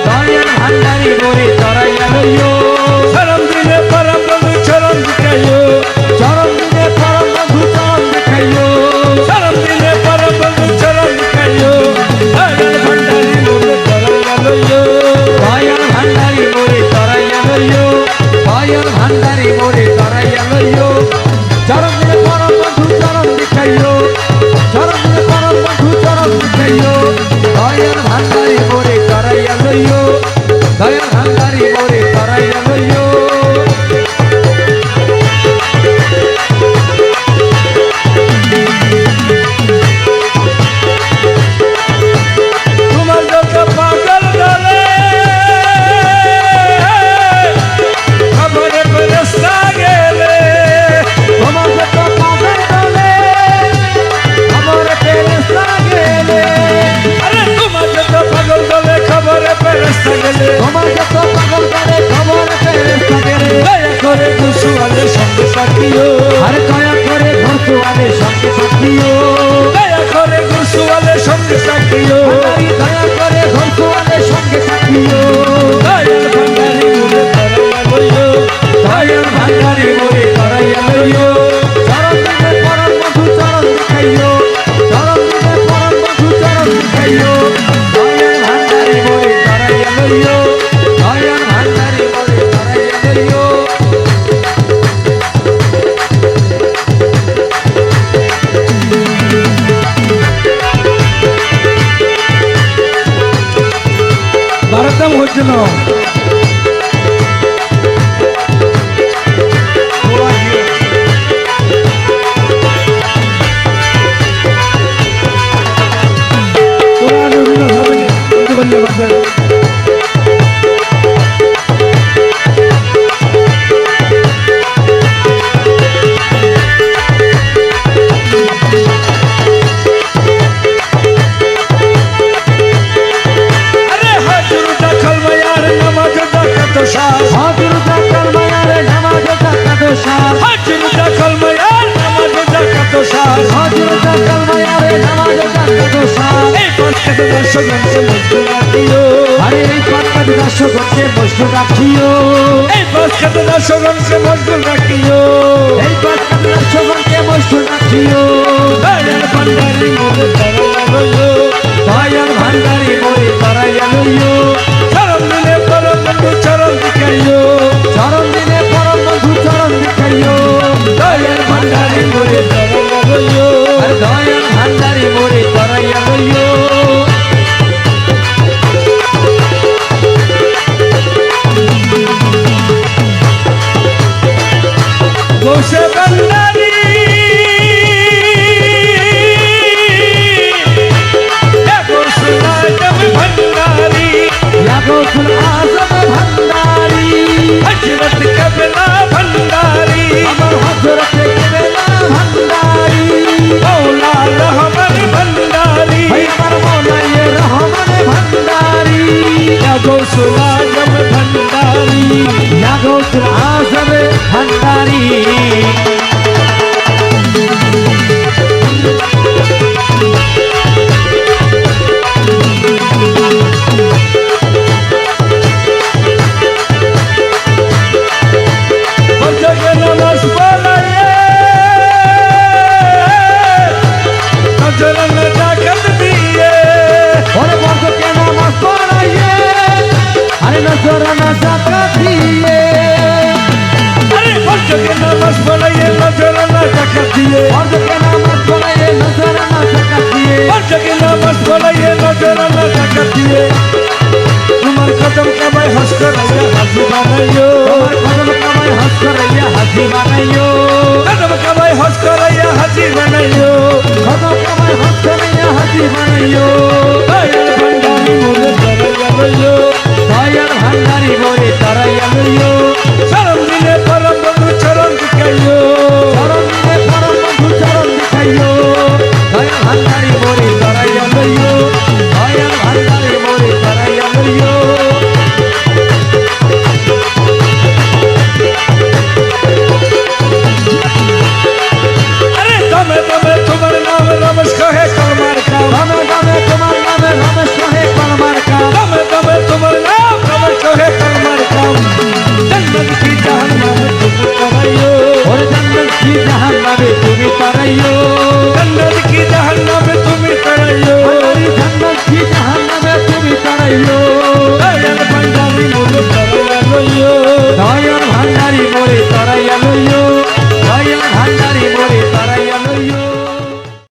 দয়াল ভান্ডারি মোরে তরাইয়া লইও চরণ দিলে পরম বন্ধু চরণ দেখাইও চরণ দিলে পরম বন্ধু চরণ দেখাইও চরণ দিলে পরম বন্ধু চরণ দেখাইও দয়াল ভান্ডারি মোরে তরাইয়া লইও দয়াল ভান্ডারি মোরে তরাইয়া লইও দয়াল ভান্ডারি মোরে তরাইয়া লইও চরণ দিলে পরম বন্ধু চরণ দেখাইও চরণ দিলে পরম বন্ধু চরণ দেখাইও দয়াল ভান্ডারি মোরে তরাইয়া লইও দয়াল ভান্ডারি মোরে তরাইয়া লইও তোমার যত পাগল দলে আমারে ফেরেশতা গেলে তোমার যত পাগল দলে আমার ফেরেশতা গেলে আরে তোমার যত পাগল দলে খবরে ফেরেশতা গেলে তোমার যত পাগল দলে খবর ফেরেশতা গেলে দয়া করে দুসুয়ালের সঙ্গে সাথিও আরে দয়া করে ধরছো আমি সঙ্গে সাথিও দয়া করে দুসুয়ালের সঙ্গে সাথিও ভান্ডারি দয়া করে ধরছো আমি সঙ্গে সাথিও দয়াল ভান্ডারি মোরে তরাইয়া লইও দয়াল ভান্ডারি মোরে তরাইয়া লইও চরণ দিলে পরম বন্ধু চরণ দেখাইও চরণ দিলে পরম বন্ধু চরণ দেখাইও দয়াল ভান্ডারি মোরে তরাইয়া লইও দয়াল ভান্ডারি মোরে তরাইয়া লইও ভারতম হচ্ছে না আরে হাজুর দখল মায়ার নামাজ ডাকাত শাহ হাজুর দাকার মায়ারে নামাজ জাকাত সার হাজুর দখল মায়ার নামাজ ডাকাত শাহ হাজুর দাকার মায়ারে নামাজ জাকাত সার এই পথে দর্শকগণ মজদুর রাখিও আরে এই পাত্তা দর্শক হচ্ছে বস্তু রাখিও এই পথে দর্শকগণ মজদুর রাখিও এই পাত্তা দর্শককে বস্তু রাখিও দয়াল ভান্ডারি মোরে তরাইয়া লইও দয়াল ভান্ডারি মোরে তরাইয়া লইও চরণ দিলে পরম বন্ধু চরণ দেখাইও চরণ দিলে পরম বন্ধু চরণ দেখাইও দয়াল ভান্ডারি মোরে তরাইয়া লইও আর দয়াল ভান্ডারি মোরে তরাইয়া লইও গোসে ভান্ডারি ভান্ডারি ইয়াগোসুল আজম ভান্ডারি হজরত কবলা ভান্ডারি আমার হযরতে কেবলা ভান্ডারি মৌলা রহমান ভান্ডারি ভাই আমার মৌলায়ে রহমান ভান্ডারি গৌসুল আজম ভান্ডারি ইয়াগোসুল আজম ভান্ডারি ফজর নামাজ পড়ায়ে ফজর জাকাত দিয়ে ওরে বর্ষকে নামাজ পড়াইয়ে আরে নজরানা জাকাত দিয়ে আরে ফজর নামাজ পড়ায়ে ফজর জাকাত দিয়ে বর্ষকে নামাজ পড়াইয়ে নজরানা জাকাত দিয়ে ফজর নামাজ পড়ায়ে ফজর জাকাত দিয়ে তোমার কদম কামাই হস করাইয়া হাজি বানাইও তোমার কদম কামাই হজ করাইয়া হাজি বানাইও কদম কামাই হস করাইয়া হাজি বানাইও কদম কামাই হজ করাইয়া হাজি বানাইও দয়াল ভান্ডারি মোরে তরাইয়া লইও দয়াল ভান্ডারি মোরে তরাইয়া লইও চরণ দিলে পরম বন্ধু চরণ দেখাইও চরণ দিলে পরম বন্ধু চরণ দেখাইও দয়াল ভান্ডারি মোরে তরাইয়া লইও দয়াল ভান্ডারি মোরে তরাইয়া লইও আরে দমে দমে তোমার নাম নমস্কার হে কলমার কাম দমে দমে জাহান্নামে তুমি তারাইও জান্নাত কি জাহান্নামে তুমি তাড়াইও ভান্ডারি জান্নাত কি জাহান্নামে তুমি তারাইও দয়াল ভান্ডারি মোরে তাড়াইয়া লইও দয়াল ভান্ডারি মোরে তারাইয়া